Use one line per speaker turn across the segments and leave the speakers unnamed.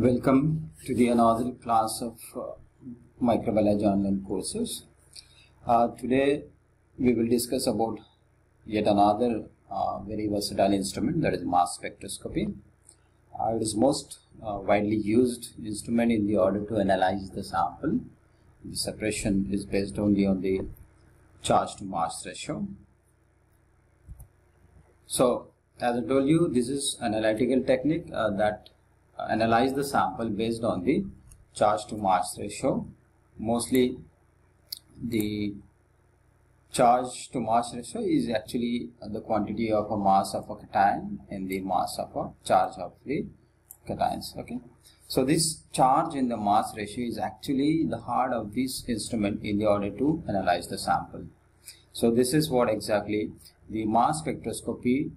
Welcome to the another class of microbiology online courses. Today we will discuss about yet another very versatile instrument, that is mass spectroscopy. It is most widely used instrument in the order to analyze the sample. The separation is based only on the charge to mass ratio. So as I told you, this is an analytical technique that analyze the sample based on the charge to mass ratio. Mostly the charge to mass ratio is actually the quantity of a mass of a cation and the mass of a charge of the cations. Okay, so this charge in the mass ratio is actually the heart of this instrument in the order to analyze the sample. So this is what exactly the mass spectroscopy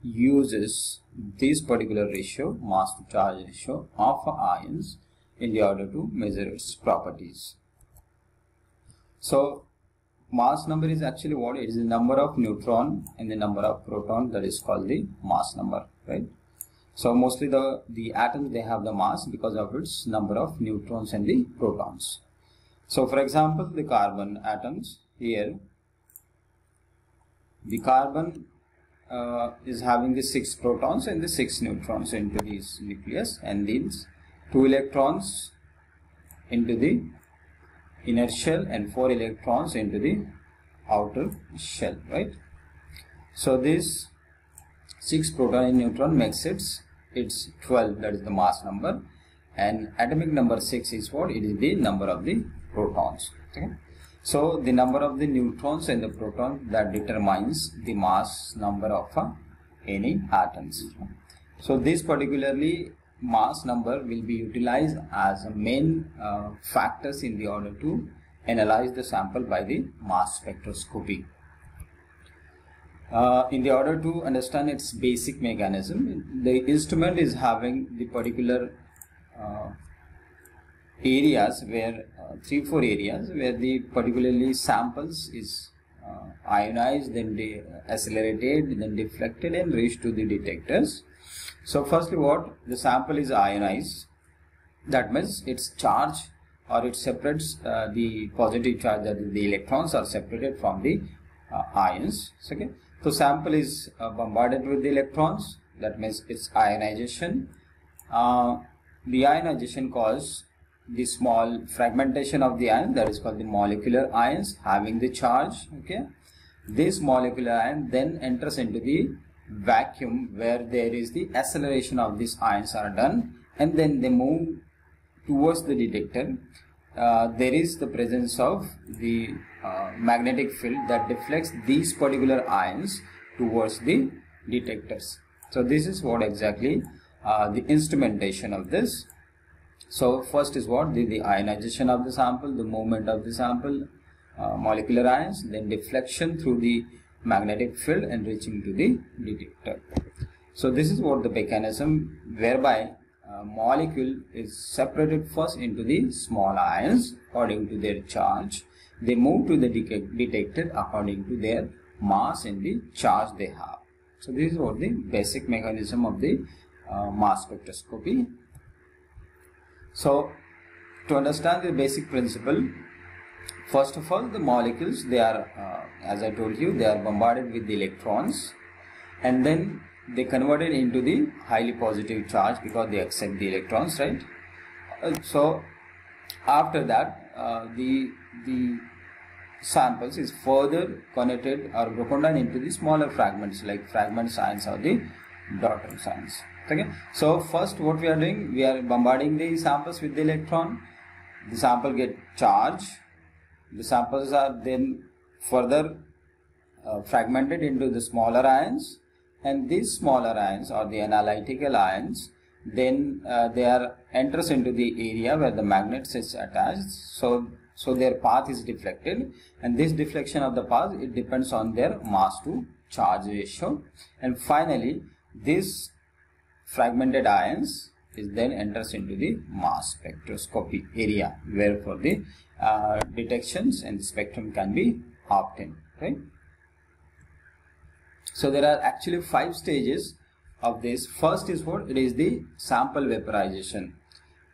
uses, this particular ratio, mass to charge ratio of ions, in the order to measure its properties. So mass number is actually what? It is the number of neutron and the number of proton, that is called the mass number, right? So mostly the atoms, they have the mass because of its number of neutrons and the protons. So for example, the carbon atoms here, the carbon is having the 6 protons and the 6 neutrons into this nucleus, and these 2 electrons into the inner shell and 4 electrons into the outer shell, right? So this 6 proton and neutron makes it's 12, that is the mass number, and atomic number 6 is what? It is the number of the protons. Okay, so the number of the neutrons and the protons, that determines the mass number of any atoms. So this particularly mass number will be utilized as a main factors in the order to analyze the sample by the mass spectroscopy. In the order to understand its basic mechanism, the instrument is having the particular areas where 3-4 areas where the particularly samples is ionized, then accelerated, then deflected and reached to the detectors. So firstly, what? The sample is ionized, that means its charge, or it separates the positive charge, that is the electrons are separated from the ions. Okay, so sample is bombarded with the electrons, that means its ionization. The ionization causes the small fragmentation of the ion, that is called the molecular ions having the charge. Okay, this molecular ion then enters into the vacuum where there is the acceleration of these ions are done, and then they move towards the detector. There is the presence of the magnetic field that deflects these particular ions towards the detectors. So this is what exactly the instrumentation of this. So first is what? The ionization of the sample, the movement of the sample, molecular ions, then deflection through the magnetic field and reaching to the detector. So this is what the mechanism whereby molecule is separated first into the small ions according to their charge. They move to the detector according to their mass and the charge they have. So this is what the basic mechanism of the mass spectroscopy. So to understand the basic principle, first of all, the molecules, they are as I told you, they are bombarded with the electrons, and then they converted into the highly positive charge because they accept the electrons, right? So after that, the samples is further connected or broken down into the smaller fragments, like fragment ions or the daughter ions. Okay, so first what we are doing, we are bombarding the samples with the electron. The sample get charged. The samples are then further fragmented into the smaller ions, and these smaller ions, or the analytical ions, then they are enters into the area where the magnets is attached. So their path is deflected, and this deflection of the path, it depends on their mass to charge ratio. And finally, this fragmented ions is then enters into the mass spectroscopy area, where for the detections and the spectrum can be obtained, right? So there are actually 5 stages of this. First is what? It is the sample vaporization.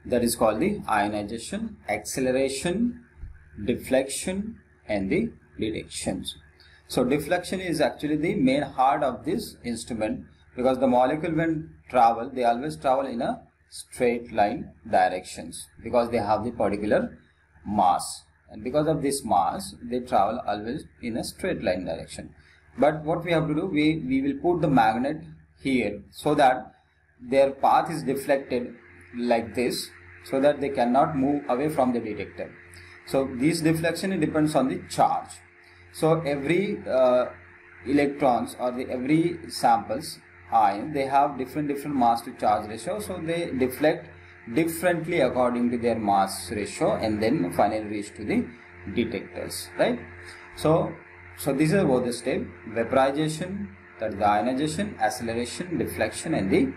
That is called the ionization, acceleration, deflection, and the detections. So deflection is actually the main heart of this instrument, because the molecule when travel, they always travel in a straight line directions because they have the particular mass, and because of this mass they travel always in a straight line direction. But what we have to do, we will put the magnet here so that their path is deflected like this, so that they cannot move away from the detector. So this deflection depends on the charge. So every electrons or every samples ion, they have different mass to charge ratio, so they deflect differently according to their mass ratio and then finally reach to the detectors, right? So this is about the step: vaporization, that is the ionization, acceleration, deflection, and the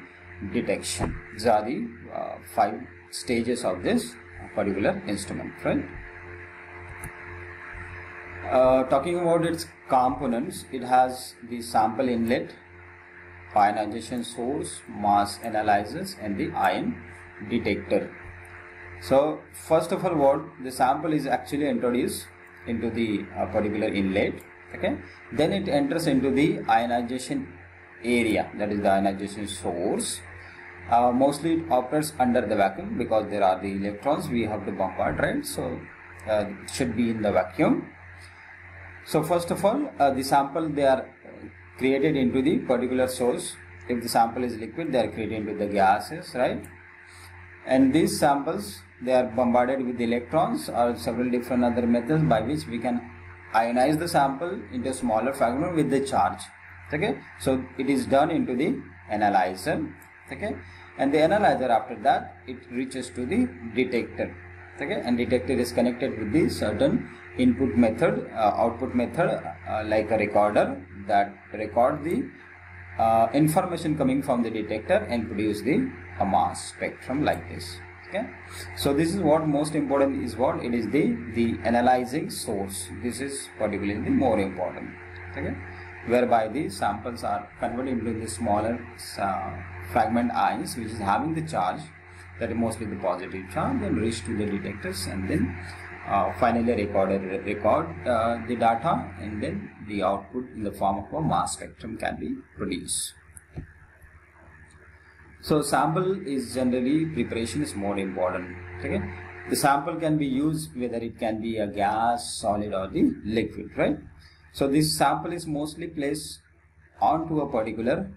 detection. These are the 5 stages of this particular instrument, right? Talking about its components, it has the sample inlet, ionization source, mass analyzers, and the ion detector. So first of all, what the sample is actually introduced into the particular inlet, okay? Then it enters into the ionization area, that is the ionization source. Mostly it operates under the vacuum because there are the electrons we have to bombard, right? So it should be in the vacuum. So first of all, the sample, they are created into the particular source. If the sample is liquid, they are created into the gases, right? And these samples, they are bombarded with electrons or several different other methods by which we can ionize the sample into a smaller fragment with the charge, okay? So it is done into the analyzer, okay? And the analyzer, after that, it reaches to the detector, okay? And detector is connected with the certain input method, output method, like a recorder that record the information coming from the detector and produce the mass spectrum like this, okay? So this is what most important is, what it is the analyzing source. This is particularly the more important, okay? Whereby the samples are converted into the smaller fragment ions which is having the charge, that is mostly the positive charge, and reach to the detectors, and then finally record the data, and then the output in the form of a mass spectrum can be produced. So sample is generally, preparation is more important, okay? The sample can be used whether it can be a gas, solid, or the liquid, right? So this sample is mostly placed onto a particular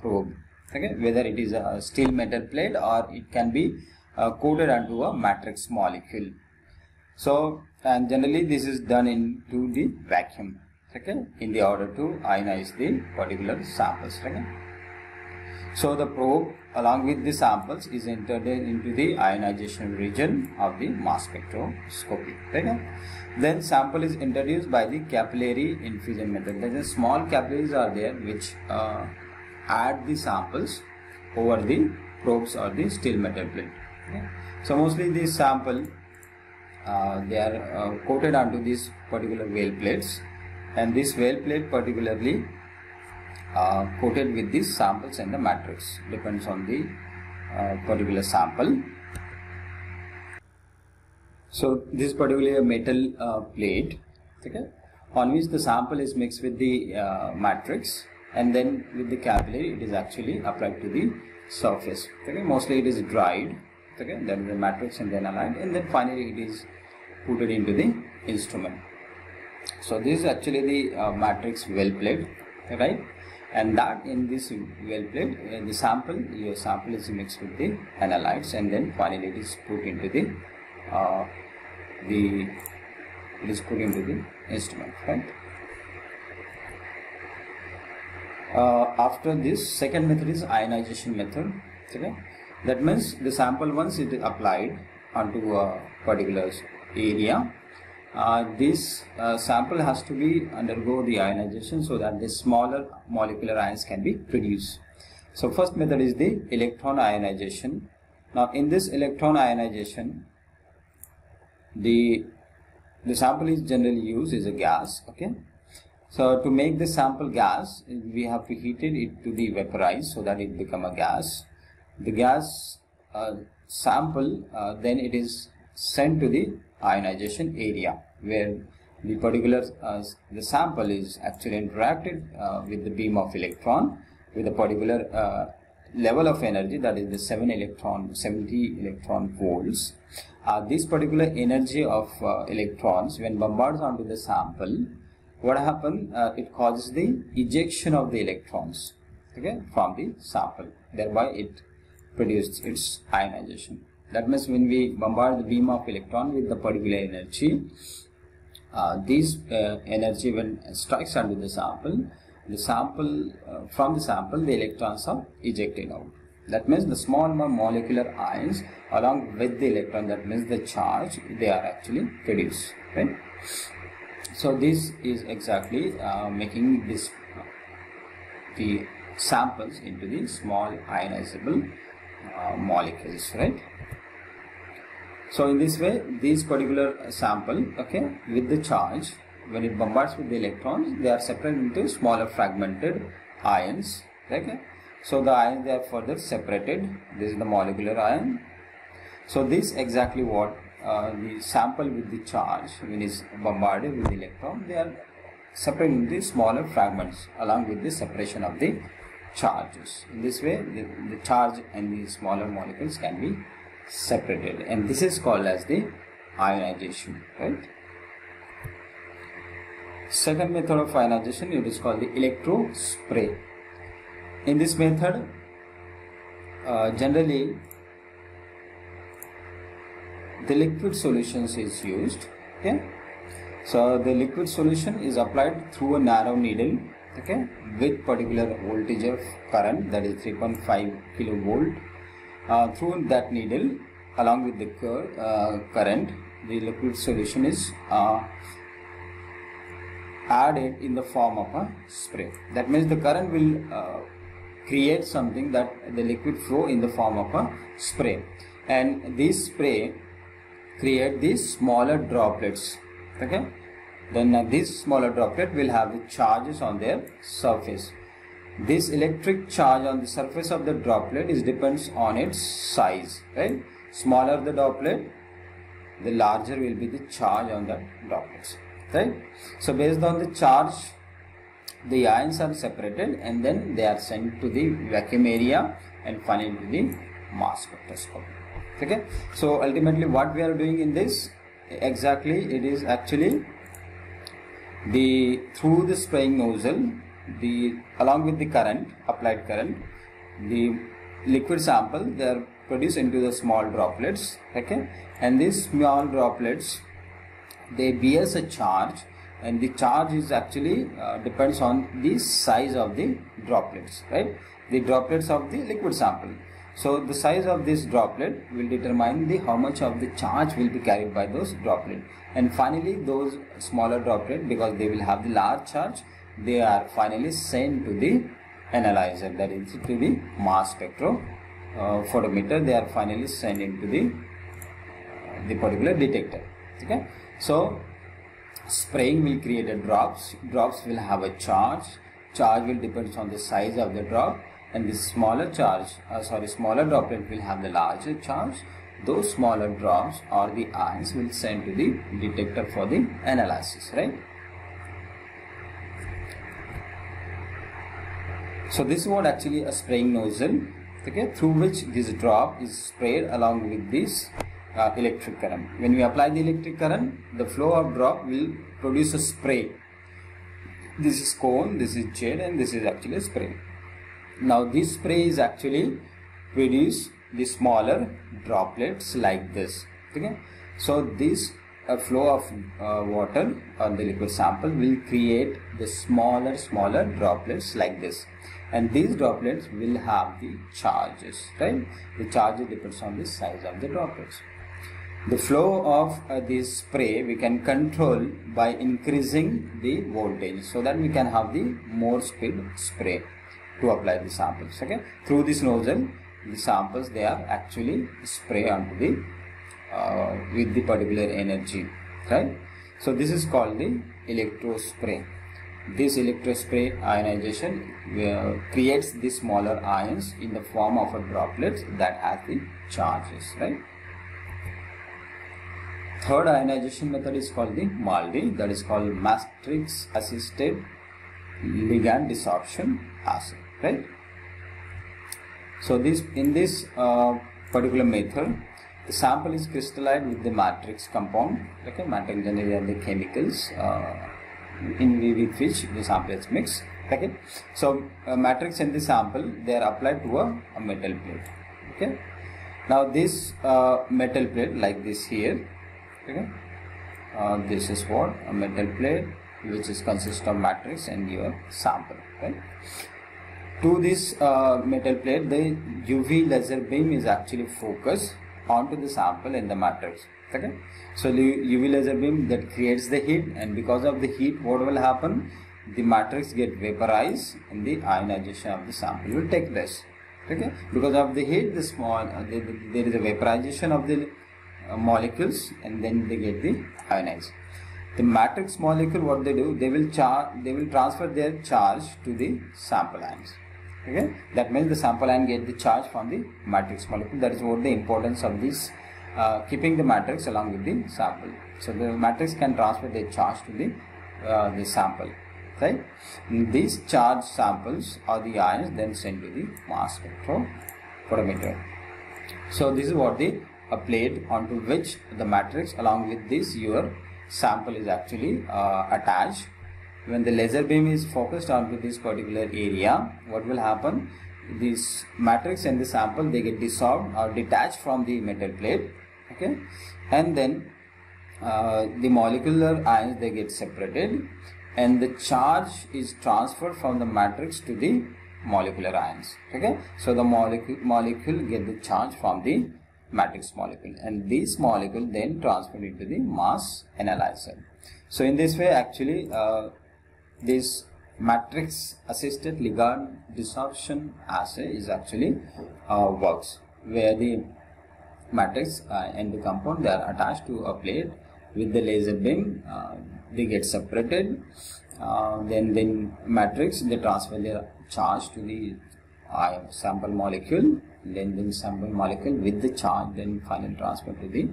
probe, okay? Whether it is a steel metal plate or it can be coated onto a matrix molecule. So, and generally this is done into the vacuum, okay, in the order to ionize the particular samples, okay? So the probe along with the samples is entered into the ionization region of the mass spectroscopy, okay? Then sample is introduced by the capillary infusion method. There is small capillaries are there which add the samples over the probes or the steel metal plate, okay? So mostly this sample they are coated onto these particular whale plates, and this whale plate particularly coated with these samples and the matrix, depends on the particular sample. So this particular metal plate, okay, on which the sample is mixed with the matrix, and then with the capillary it is actually applied to the surface, okay? Mostly it is dried, okay, then the matrix and then aligned, and then finally it is put it into the instrument. So this is actually the matrix well plate, right? And that in this well plate, your sample is mixed with the analytes, and then finally it is put into the instrument, right? After this, second method is ionization method, okay? That means the sample, once it is applied onto a particular area, this sample has to be undergo the ionization so that the smaller molecular ions can be produced. So first method is the electron ionization. Now in this electron ionization, the sample is generally used as a gas, okay? So to make the sample gas, we have to heat it to the vaporize so that it become a gas. The gas sample then it is sent to the ionization area where the particular the sample is actually interacted with the beam of electron with a particular level of energy, that is the 70 electron volts. This particular energy of electrons, when bombarded onto the sample, what happens? It causes the ejection of the electrons, okay, from the sample. Thereby it produces its ionization. That means when we bombard the beam of electron with the particular energy, this energy when strikes onto the sample, from the sample the electrons are ejected out. That means the small molecular ions along with the electron, that means the charge, they are actually produced, right? So this is exactly making this the samples into the small ionizable molecules, right? So in this way, these particular sample, okay, with the charge, when it bombards with the electrons, they are separated into smaller fragmented ions, okay. So the ions, they are further separated. This is the molecular ion. So this exactly what the sample with the charge, when is bombarded with the electron, they are separated into smaller fragments along with the separation of the charges. In this way, the charge and the smaller molecules can be separated, and this is called as the ionization, right? Second method of ionization, it is called the electro spray. In this method, generally the liquid solutions is used, okay. So the liquid solution is applied through a narrow needle, okay, with particular voltage of current, that is 3.5 kilovolt. Through that needle, along with the current, the liquid solution is added in the form of a spray. That means the current will create something, that the liquid flow in the form of a spray, and this spray create these smaller droplets, okay. Then this smaller droplet will have the charges on their surface. This electric charge on the surface of the droplet is depends on its size, right? Smaller the droplet, the larger will be the charge on the droplets, right? So based on the charge, the ions are separated and then they are sent to the vacuum area and finally to the mass spectroscope, okay. So ultimately what we are doing in this, exactly it is actually through the spraying nozzle, along with the current, applied current, the liquid sample, they are produced into the small droplets, okay, and these small droplets, they bears a charge, and the charge is actually depends on the size of the droplets, right? The droplets of the liquid sample. So the size of this droplet will determine how much of the charge will be carried by those droplets, and finally those smaller droplets, because they will have the large charge, they are finally sent to the analyzer, that is to the mass spectrophotometer. They are finally sent into the particular detector, okay. So spraying will create a drops will have a charge will depend on the size of the drop, and the smaller smaller droplet will have the larger charge. Those smaller drops or the ions will send to the detector for the analysis, right? So this is what actually a spraying nozzle, okay, through which this drop is sprayed along with this electric current. When we apply the electric current, the flow of drop will produce a spray. This is cone, this is jet, and this is actually a spray. Now this spray is actually produce the smaller droplets like this, okay. So this flow of water on the liquid sample will create the smaller droplets like this, and these droplets will have the charges, right? The charge depends on the size of the droplets. The flow of this spray we can control by increasing the voltage, so that we can have the more speed spray to apply the samples, okay. Through this nozzle, the samples, they are actually spray onto the with the particular energy, right? So this is called the electro spray. this electrospray ionization creates the smaller ions in the form of a droplet that has the charges, right? Third ionization method is called the MALDI, that is called matrix assisted ligand desorption assay, right? So in this particular method, the sample is crystallized with the matrix compound, okay, matrix generally are the chemicals with which the sample is mixed, okay. So matrix and the sample, they are applied to a metal plate, okay. Now this metal plate like this here, okay, this is what a metal plate which is consists of matrix and your sample, right? To this metal plate, the UV laser beam is actually focused onto the sample and the matrix, okay. So the UV laser beam that creates the heat, and because of the heat, what will happen? The matrix get vaporized and the ionization of the sample will take place, okay. Because of the heat, there is a vaporization of the molecules, and then they get the ionized. The matrix molecule, what they do, they will transfer their charge to the sample ions, okay. That means the sample ion get the charge from the matrix molecule. That is what the importance of this keeping the matrix along with the sample. So the matrix can transfer the charge to the sample, right? And these charged samples or the ions then sent to the mass spectrophotometer. So this is what a plate onto which the matrix along with this your sample is actually attached. When the laser beam is focused onto this particular area, what will happen? This matrix and the sample, they get dissolved or detached from the metal plate, okay, and then the molecular ions, they get separated, and the charge is transferred from the matrix to the molecular ions, okay. So the molecule get the charge from the matrix molecule, and this molecule then transferred into the mass analyzer. So in this way, actually this matrix assisted ligand desorption assay is actually works, where the matrix and the compound, they are attached to a plate with the laser beam, they get separated, then matrix, they transfer their charge to the sample molecule, then sample molecule with the charge then finally transfer to the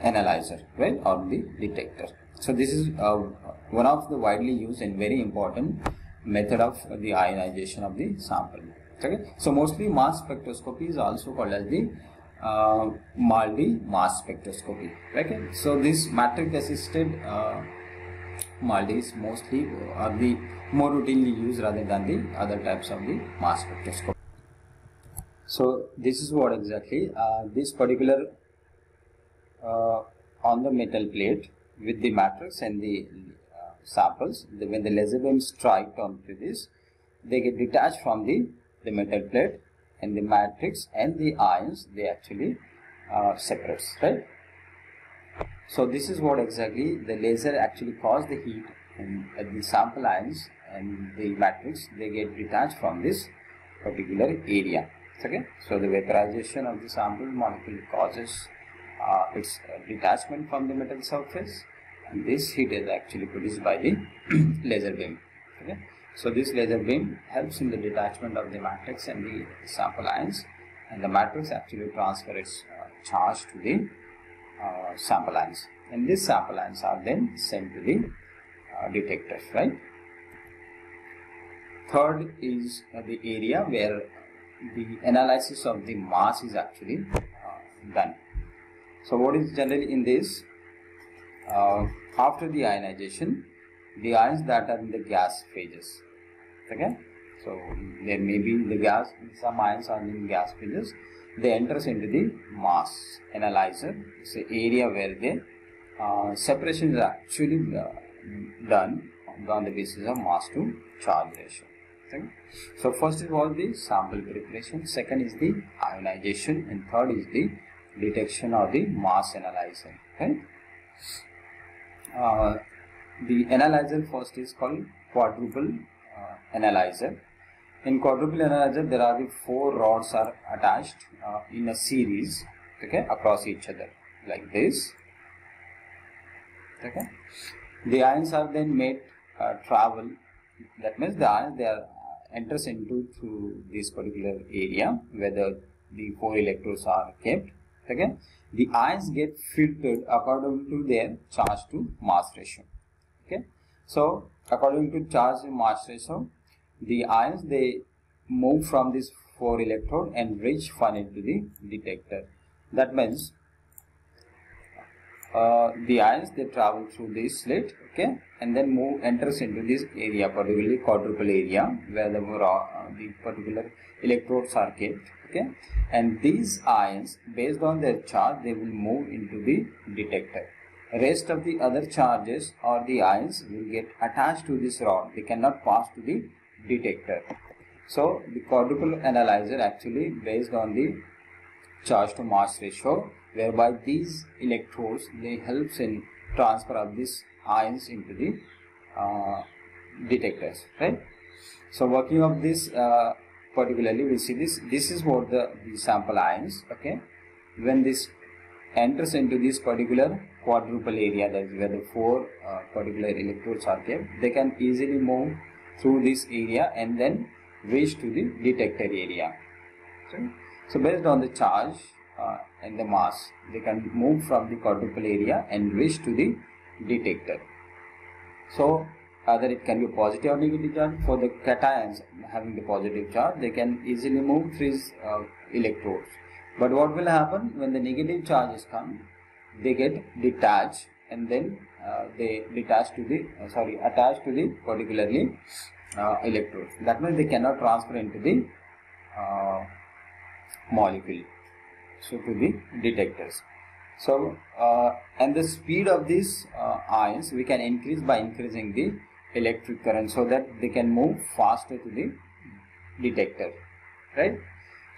analyzer, right, or the detector. So this is one of the widely used and very important method of the ionization of the sample, okay. So mostly mass spectroscopy is also called as the MALDI mass spectroscopy, okay. So this matrix assisted MALDI is mostly are the more routinely used rather than the other types of the mass spectroscopy. So this is what exactly this particular on the metal plate with the matrix and the samples, when the laser beam strike onto this, they get detached from the metal plate, and the matrix and the ions, they actually separates, right? So this is what exactly the laser actually cause the heat, and the sample ions and the matrix, they get detached from this particular area, okay. So the vaporization of the sample molecule causes its detachment from the metal surface, and this heat is actually produced by the laser beam, okay. So this laser beam helps in the detachment of the matrix and the sample ions, and the matrix actually transfer its charge to the sample ions, and these sample ions are then sent to the detectors, right. Third is the area where the analysis of the mass is actually done. So what is generally in this, after the ionization, the ions that are in the gas phases, okay. So there may be the gas, some ions are in gas phases, they enters into the mass analyzer. It's the area where the separation is actually done on the basis of mass to charge ratio, okay. So first is what the sample preparation, second is the ionization, and third is the detection of the mass analyzer, okay. The analyzer first is called quadruple analyzer. In quadruple analyzer, there are the 4 rods are attached in a series, okay, across each other like this, okay. The ions are then made travel. That means the ions, they are enters into through this particular area where the 4 electrodes are kept. Okay, the ions get filtered according to their charge to mass ratio. Okay, so according to charge to mass ratio, the ions, they move from this 4 electrode and reach finally to the detector. That means the ions, they travel through this slit, okay, and then enters into this area, particularly quadruple area where the particular electrodes are kept, okay, and these ions, based on their charge, they will move into the detector. Rest of the other charges or the ions will get attached to this rod. They cannot pass to the detector. So the quadruple analyzer actually based on the charge to mass ratio, whereby these electrodes, they helps in transfer of these ions into the detectors, right? So working of this particularly, we see this is what the sample ions, okay, when this enters into this particular quadruple area, that is where the 4 particular electrodes are kept, they can easily move through this area and then reach to the detector area. So based on the charge and the mass, they can move from the quadruple area and reach to the detector. So either it can be positive or negative charge. For the cations having the positive charge, they can easily move through these electrodes. But what will happen when the negative charges come? They get detached and then they attach to the particularly electrodes. That means they cannot transfer into the molecule, so to the detectors. So and the speed of these ions we can increase by increasing the electric current, so that they can move faster to the detector, right?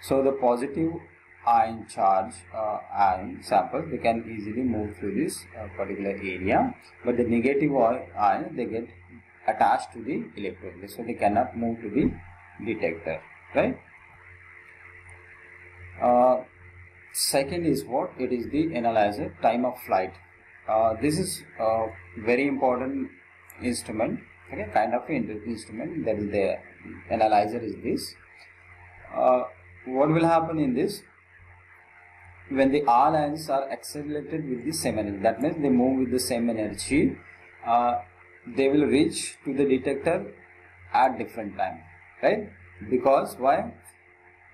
So the positive ion charge ion samples, they can easily move through this particular area, but the negative ion, they get attached to the electrode, so they cannot move to the detector, right? Second is what? It is the analyzer time of flight. This is a very important instrument, okay, kind of instrument. That is the analyzer is this. What will happen in this? When the all ions are accelerated with the same energy, that means they move with the same energy, they will reach to the detector at different time, right? Because why?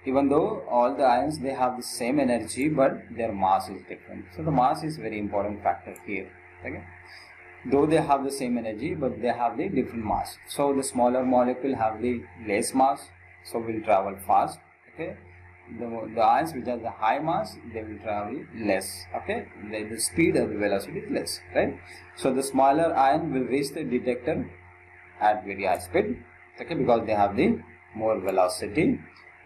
Even though all the ions, they have the same energy, but their mass is different. So the mass is very important factor here, okay? Though they have the same energy, but they have the different mass. So the smaller molecule have the less mass, so will travel fast, okay? The ions which have the high mass, they will travel less, okay? The speed or the velocity is less, right? So the smaller ion will reach the detector at very high speed, okay, because they have the more velocity.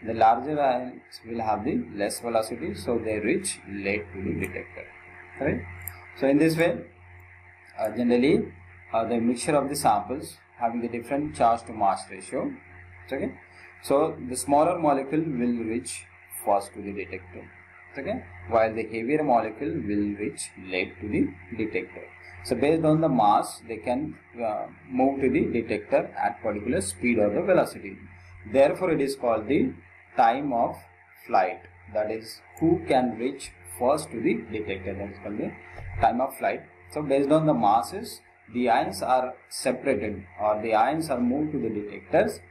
The larger ions will have the less velocity, so they reach late to the detector, right? So in this way, generally the mixture of the samples having the different charge to mass ratio, okay, so the smaller molecule will reach fast to the detector, okay, while the heavier molecule will reach late to the detector. So based on the mass, they can move to the detector at particular speed or the velocity. Therefore it is called the time of flight, that is who can reach first to the detector, that is called the time of flight. So based on the masses, the ions are separated, or the ions are moved to the detectors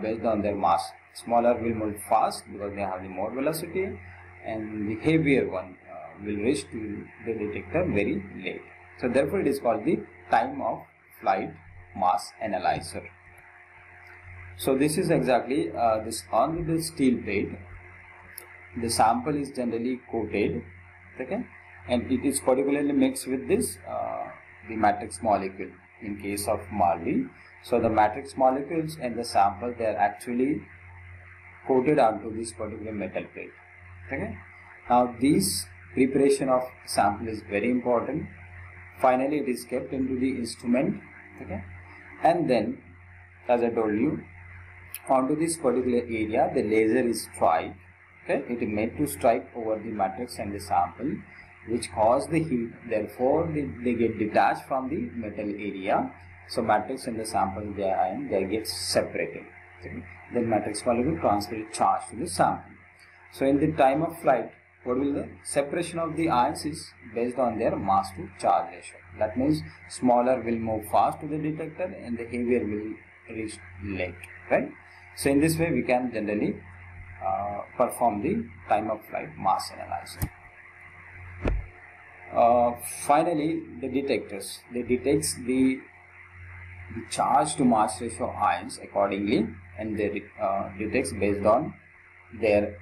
based on their mass. Smaller will move fast because they have the more velocity, and the heavier one will reach to the detector very late. So therefore it is called the time of flight mass analyzer. So this is exactly this on the steel plate. The sample is generally coated, okay, and it is particularly mixed with this the matrix molecule in case of Marley. So the matrix molecules and the sample, they are actually coated onto this particular metal plate, okay. Now this preparation of sample is very important. Finally it is kept into the instrument, okay, and then as I told you, onto this particular area the laser is strike, okay. It is made to strike over the matrix and the sample, which cause the heat. Therefore they get detached from the metal area, So matrix and the sample they get separated. Okay. Then matrix molecule transfer charge to the sample. So in the time of flight, what will the separation of the ions is based on their mass to charge ratio. That means smaller will move fast to the detector and the heavier will reach late, right? So in this way we can generally perform the time of flight mass analysis. Finally, the detectors, they detects the charge to mass ratio ions accordingly, and they detects based on their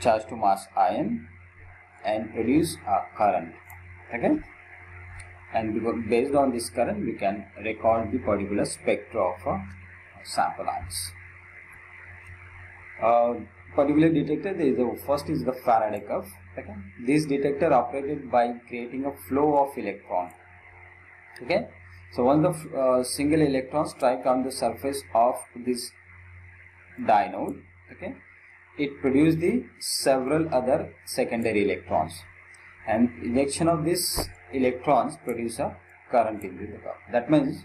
charge to mass ion and produce a current. Okay, and based on this current we can record the particular spectra of sample ions. Particular detector, first is the Faraday curve. Okay, this detector operated by creating a flow of electron. Okay, so once the single electron strike on the surface of this dynode, okay, it produces the several other secondary electrons, and ejection of these electrons produce a current into the curve. That means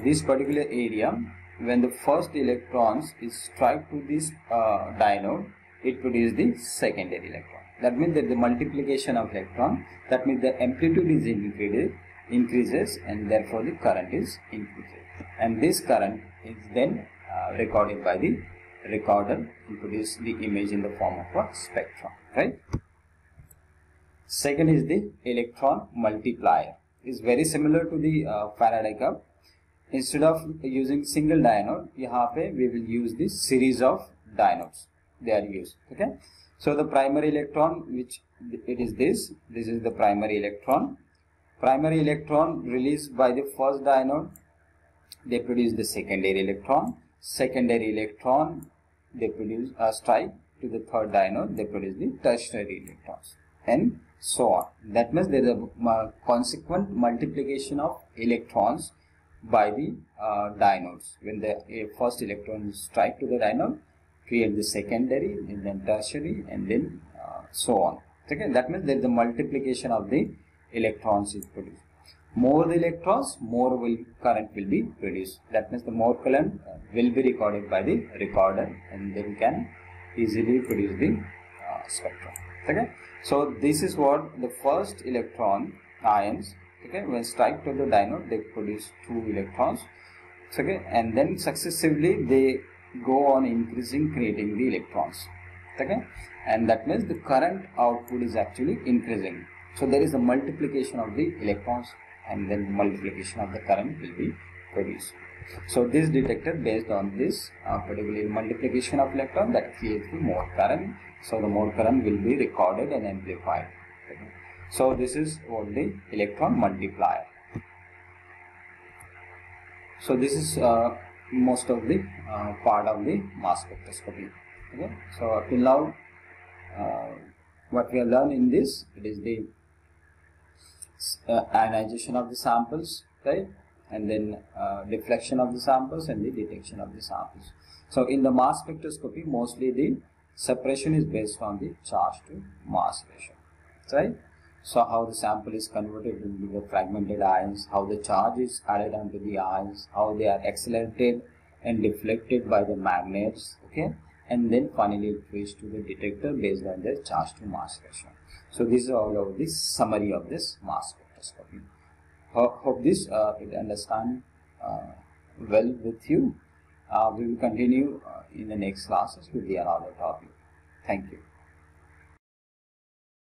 this particular area, when the first electrons is strike to this dynode, it produces the secondary electron. That means that the multiplication of electron, that means the amplitude is increases and therefore the current is increases, and this current is then recorded by the recorder and produce the image in the form of a spectrum, right? Second is the electron multiplier. It's very similar to the Faraday curve. Instead of using single dynode, here we will use this series of dynodes. They are used. Okay. So the primary electron, which it is this is the primary electron. Primary electron released by the first dynode, they produce the secondary electron. Secondary electron, they produce a strike to the third dynode, they produce the tertiary electrons, and so on. That means there is a consequent multiplication of electrons by the dynodes. When the first electron strike to the dynode, create the secondary and then tertiary and then so on. Okay, that means there is a multiplication of the electrons is produced. More the electrons, more current will be produced. That means the more current will be recorded by the recorder, and then can easily produce the spectrum. Okay, so this is what the first electron ions, okay, when strike to the dynode, they produce 2 electrons. Okay, and then successively they go on increasing, creating the electrons. Okay, and that means the current output is actually increasing. So there is a multiplication of the electrons, and then multiplication of the current will be produced. So this detector, based on this particularly multiplication of electron, that creates the more current. So the more current will be recorded and amplified. Okay. So this is what the electron multiplier. So this is most of the part of the mass spectroscopy. Okay. So till now, what we have learned in this, it is the ionization of the samples, right, and then deflection of the samples and the detection of the samples. So in the mass spectroscopy, mostly the separation is based on the charge to mass ratio, right? So how the sample is converted into the fragmented ions, how the charge is added onto the ions, how they are accelerated and deflected by the magnets, okay, and then finally it reaches to the detector based on their charge to mass ratio. So this is all of this summary of this mass spectroscopy. Hope this it understand well with you. We will continue in the next classes with the another topic. Thank you.